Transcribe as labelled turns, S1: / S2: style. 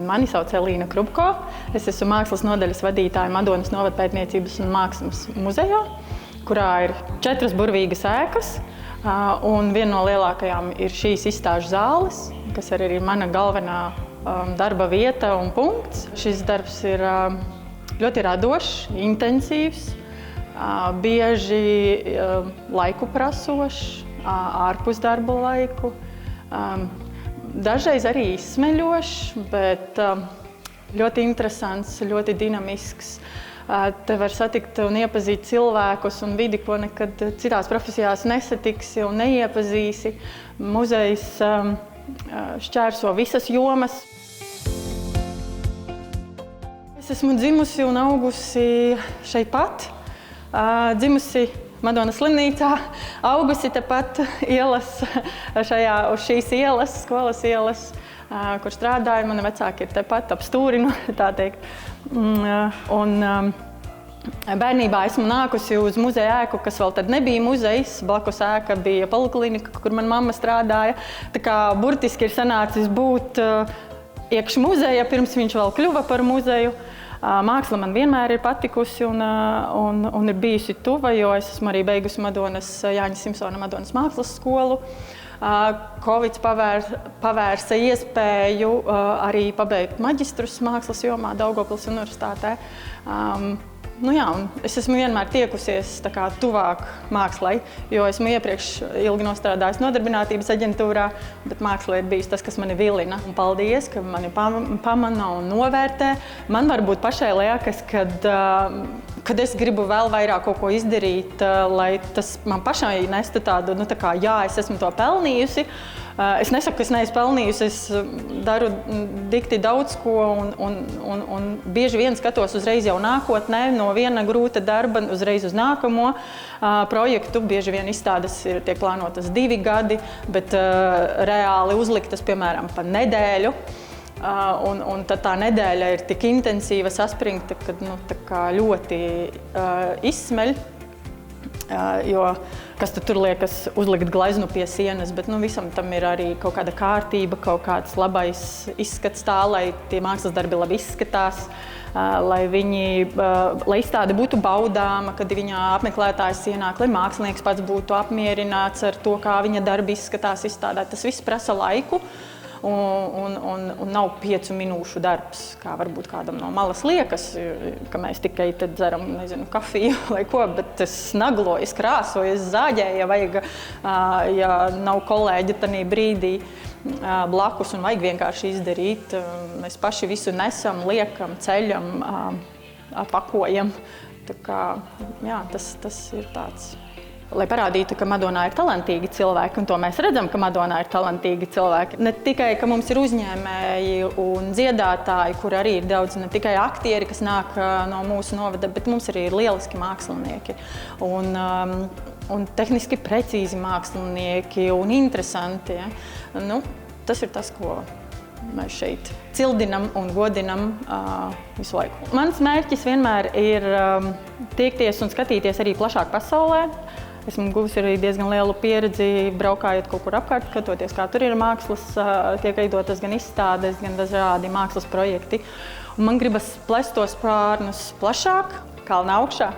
S1: Mani sauc Elīna Krupko. Es esmu mākslas nodaļas vadītāja Madonas novada pētniecības un mākslas muzejā, kurā ir 4 burvīgas ēkas. Un viena no lielākajām ir šīs izstāžu zāles, kas arī ir mana galvenā darba vieta un punkts. Šis darbs ir ļoti radošs, intensīvs, bieži laiku prasošs, ārpus darba laiku. Dažreiz arī izsmeļošs, bet ļoti interesants, ļoti dinamisks. Te var satikt un iepazīt cilvēkus un vidi, ko nekad citās profesijās nesatiksi un neiepazīsi. Muzejs šķērso visas jomas. Es esmu dzimusi un augusi šeit pat. Dzimusi Madonas slimnīcā, augusi tepat ielas, uz šīs ielas, skolas ielas, kur strādāju. Mani vecāki ir tepat ap stūri, tā teikt. Bērnībā esmu nākusi uz muzeja ēku, kas vēl tad nebija muzejs. Blakus ēka bija poliklinika, kur mana mamma strādāja. Tā kā burtiski ir sanācis būt iekš muzeja, pirms viņš vēl kļuva par muzeju. Māksla man vienmēr ir patikusi un ir bijusi tuva, jo es esmu arī beigusi Jāņa Simpsona Madonas mākslas skolu. Covid pavērsa iespēju arī pabeigt maģistrus mākslas jomā Daugavpils universitātē. Es esmu vienmēr tiekusies tuvāk mākslai, jo esmu iepriekš ilgi nostrādājis nodarbinātības aģentūrā, bet māksla ir bijusi tas, kas mani vilina. Un paldies, ka mani pamana un novērtē. Man varbūt pašai liekas, kad es gribu vēl vairāk kaut ko izdarīt, lai tas man pašai nestu tādu, jā, es esmu to pelnījusi. Es nesaku, ka es neesmu pelnījusi, es daru dikti daudz ko un bieži vien skatos uzreiz jau nākotnē, no viena grūta darba uzreiz uz nākamo projektu. Bieži vien izstādes tiek plānotas 2 gadi, bet reāli uzliktas, piemēram, pa nedēļu. Un tad tā nedēļa ir tik intensīva, saspringta, kad ļoti izsmeļ. Jo kas tur liekas uzlikt gleznu pie sienas, bet visam tam ir arī kaut kāda kārtība, kaut kāds labais izskats tā, lai tie mākslas darbi labi izskatās, lai izstāde būtu baudāma, kad viņa apmeklētājs ienāk, lai mākslinieks pats būtu apmierināts ar to, kā viņa darbi izskatās izstādē. Tas viss prasa laiku. Un nav 5 minūšu darbs, kā varbūt kādam no malas liekas, ka mēs tikai tad dzeram, kafiju vai ko, bet es nagloju, es krāsoju, es zāģēju, ja vajag, ja nav kolēģi tanī brīdī blakus un vajag vienkārši izdarīt. Mēs paši visu nesam, liekam, ceļam, pakojam. Tā kā, jā, tas ir tāds. Lai parādītu, ka Madonā ir talantīgi cilvēki, un to mēs redzam, ka Madonā ir talantīgi cilvēki. Ne tikai, ka mums ir uzņēmēji un dziedātāji, kur arī ir daudz, ne tikai aktieri, kas nāk no mūsu novada, bet mums arī ir lieliski mākslinieki. Un tehniski precīzi mākslinieki un interesanti. Ja? Tas ir tas, ko mēs šeit cildinam un godinam visu laiku. Mans mērķis vienmēr ir tiekties un skatīties arī plašāk pasaulē. Esmu guvusi arī diezgan lielu pieredzi, braukājot kaut kur apkārt, skatoties, kā tur ir mākslas, tiek veidotas gan izstādes, gan dažādi mākslas projekti. Un man gribas plest tos spārnus plašāk, kalna augšā.